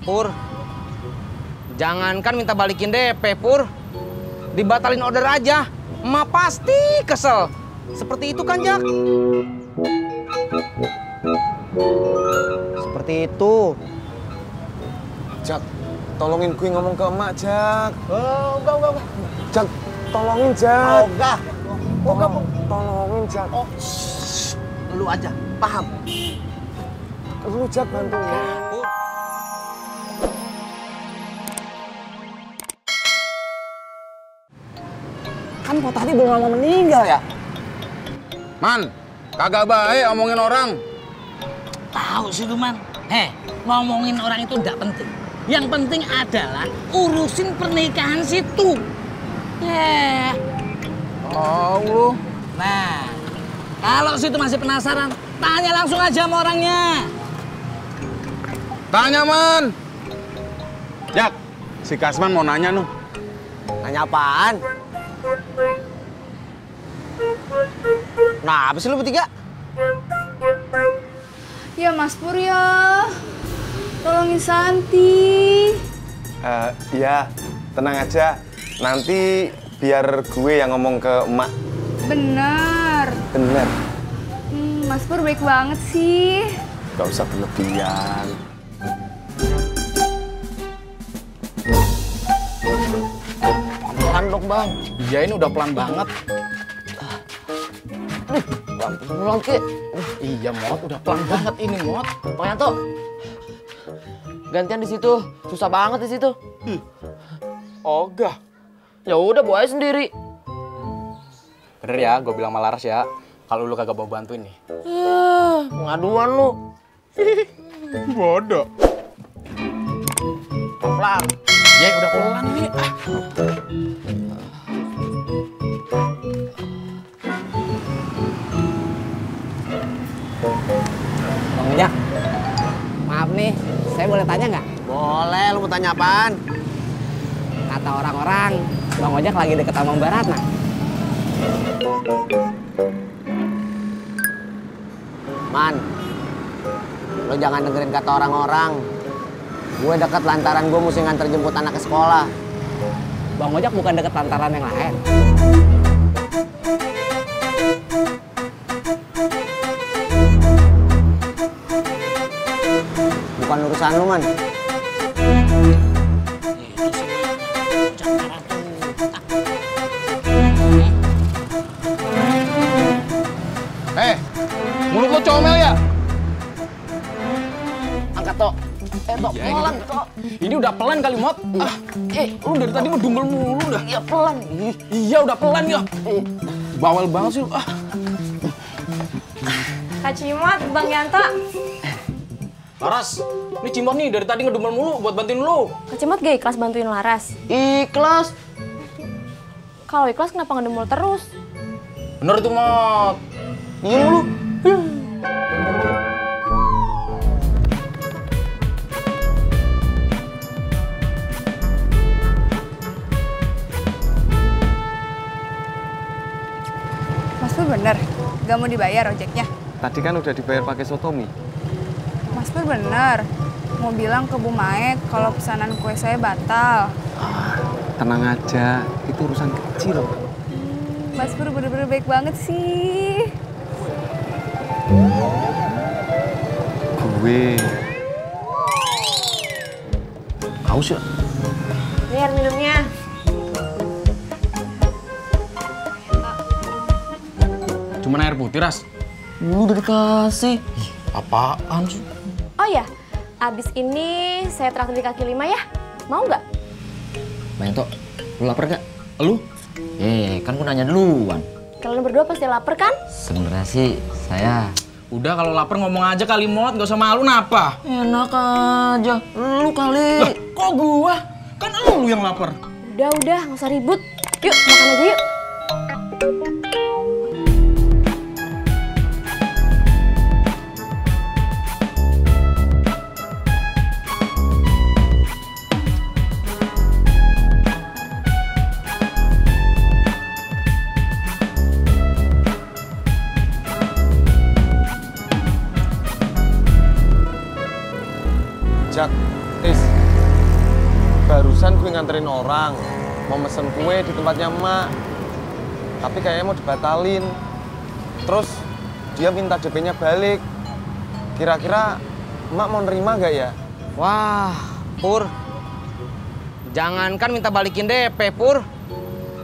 Pur, jangankan minta balikin DP, Pur. Dibatalin order aja, emak pasti kesel. Seperti itu kan, Jak? Seperti itu. Jak, tolongin gue ngomong ke emak, Jak. Oh, enggak. Jak, tolongin, Jak. Oh, enggak. Tolongin, Jak. Oh, lu aja, paham? Lu, Jak, bantuin. Pur. Kan kok tadi belum lama meninggal ya? Man, kagak baik omongin orang. Tahu sih lu, Man. Ngomongin orang itu enggak penting. Yang penting adalah urusin pernikahan situ. Oh, lu. Nah, kalau situ masih penasaran, tanya langsung aja sama orangnya. Tanya, Man. Jak, si Kasman mau nanya, nuh. Nanya apaan? Nah, apa sih lu bertiga? Ya Mas Pur ya, tolongin Santi. Iya, tenang aja. Nanti biar gue yang ngomong ke emak. Bener. Bener. Mas Pur baik banget sih. Gak usah berlebihan. Pelan dong, Bang. Iya, ini udah pelan banget. Pelan, Ki. Iya, Mot. Udah pelan banget ini, Mot. Pak Yanto, gantian di situ. Susah banget di situ. Ogah. Ya udah, bawa aja sendiri. Bener ya, gue bilang sama Laras ya. Kalau lu kagak mau bantuin nih. Pengaduan lu. Bodoh. Pelan. Ya, udah pelan ini. Bang Ojak, maaf nih, saya boleh tanya nggak? Boleh, lu mau tanya apaan? Kata orang-orang, Bang Ojak lagi deket sama Mbak Ratna. Man, lo jangan dengerin kata orang-orang. Gue deket lantaran gue mesti nganter jemput anak ke sekolah. Bang Ojak bukan deket lantaran yang lain. Bukan urusan lu, Man. Mulut lo comel ya? Angkat, Tok. Tok, pelan, Tok. Ini udah pelan kali, Mot. Lu dari tadi ngedumel mulu dah. Iya, pelan. Iya, udah pelan ya. Bawel banget sih lu. Kak Cimot, Bang Yanto. Laras, ini Cimot nih dari tadi ngedumel mulu buat bantuin lu. Kak Cimot gak ikhlas bantuin Laras? Ikhlas. Kalau ikhlas kenapa ngedumel terus? Bener itu, Mot. Iya lu. Mas Pur bener, gak mau dibayar ojeknya. Tadi kan udah dibayar pakai sotomi. Mas Pur bener, mau bilang ke Bu Maek kalau pesanan kue saya batal. Tenang aja, itu urusan kecil. Mas Pur bener-bener baik banget sih. Gue Haus ya? Biar minumnya. Cuman air putih, Ras. Lu udah dikasih. Apaan sih? Oh ya, abis ini saya traktir di kaki lima ya. Mau nggak? Bang Yanto, lu lapar gak? Lu? Kan gua nanya duluan. Kalian berdua pasti lapar kan? Sebenarnya sih saya... Udah kalau lapar ngomong aja kali, Mot. Gak usah malu napa? Enak aja. Lu kali. Lah, kok gua? Kan lu yang lapar. Udah, nggak usah ribut. Yuk, makan aja yuk. Jak, Tis. barusan gue nganterin orang mau mesen kue di tempatnya emak, tapi kayaknya mau dibatalin. Terus dia minta DP-nya balik. Kira-kira emak mau nerima nggak ya? Wah, Pur. Jangankan minta balikin DP, Pur.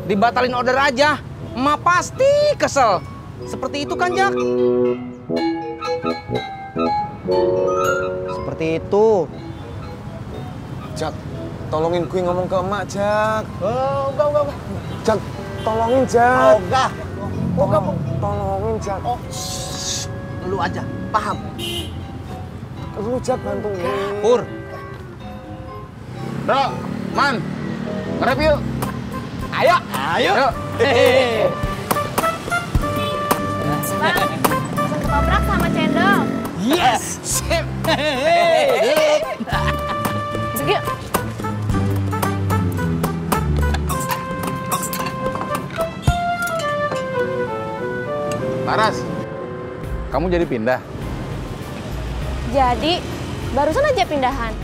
Dibatalin order aja. Emak pasti kesel. Seperti itu kan, Jak? Seperti itu. Jak, tolongin gue ngomong ke emak, Jak. Oh, enggak. Jak, tolongin, Jak. Oh, enggak. Tolongin, Jak. Oh, lu aja, paham? Lu, Jak, bantu gue. Pur. Bro, Man, nge-rap yuk. Ayo. Yuk. Bang, pesan ketoprak sama cendol. Yes. Sip. Masuk yuk. Laras, kamu jadi pindah? Jadi, barusan aja pindahan.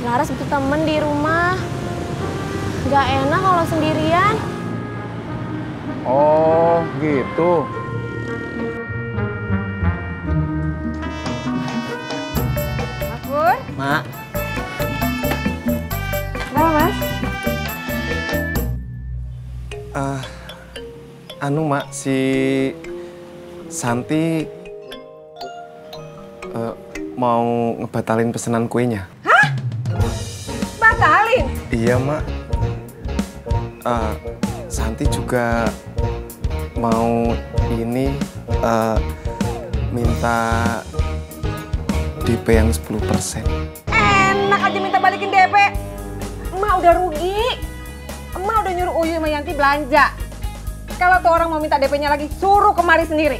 Laras butuh temen di rumah. Gak enak kalau sendirian. Oh, gitu. Mas Pur, Mak, kenapa Mas? Mak, si Santi mau ngebatalin pesanan kuenya. Batalin? Iya, Mak. Santi juga mau ini minta DP yang 10%. Enak aja minta balikin DP. Emak udah rugi. Emak udah nyuruh Uyu sama Yanti belanja. Kalau tuh orang mau minta DP-nya lagi, suruh kemari sendiri.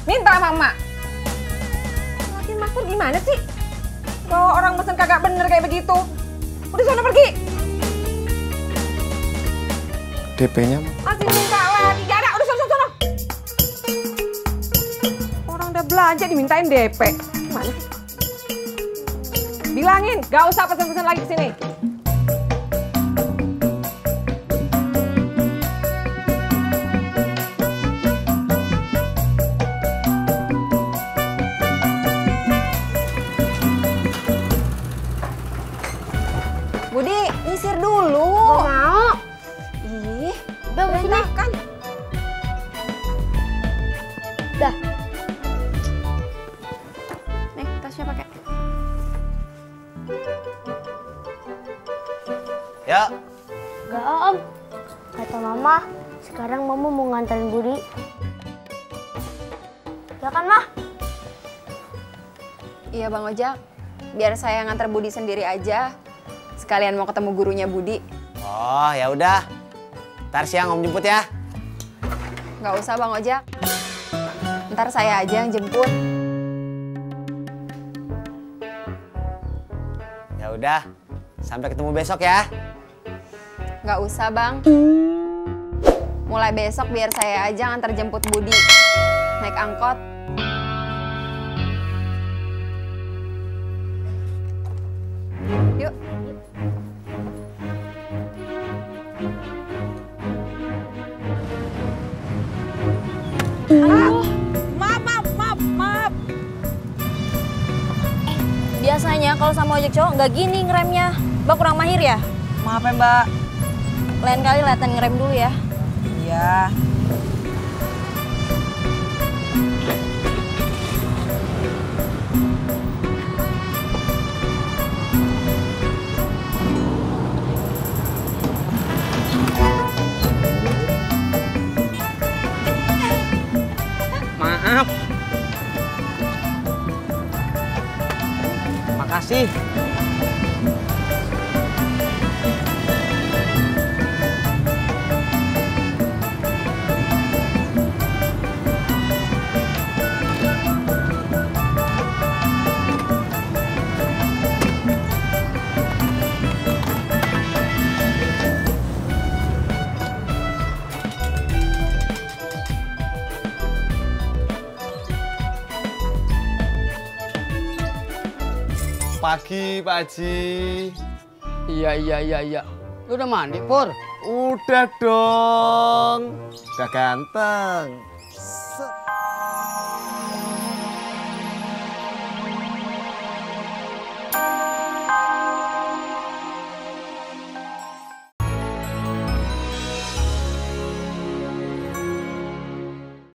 Minta sama emak. Makin Mas Pur gimana sih? Kalau orang mesen kagak bener kayak begitu. Udah sana pergi. DP-nya? Masih minta lagi. Gak ada, udah sana. Orang udah belanja dimintain DP. Gimana sih? Bilangin, gak usah pesen-pesen lagi kesini. Budi, nyisir dulu. Gak mau. Ih, Udah, sini. kan. Dah. Nih, tasnya pakai. ya. Gak, Om. Kata Mama, sekarang Mama mau nganterin Budi. Ya kan, Mah? Iya Bang Ojak, biar saya nganter Budi sendiri aja. Sekalian mau ketemu gurunya Budi. Oh, ya udah. Ntar siang Om jemput ya. Nggak usah Bang Ojak. Ntar saya aja yang jemput. Ya udah. Sampai ketemu besok ya. Nggak usah Bang. Mulai besok biar saya aja nganter jemput Budi. Naik angkot. Yuk. Maaf. Biasanya kalau sama ojek cowok nggak gini ngeremnya. Mbak kurang mahir ya? Maaf ya Mbak. Lain kali latihan ngerem dulu ya. Iya. Maaf. Makasih. pagi, Pak Haji. Iya. Lu udah mandi, Pur? Udah dong. Udah ganteng.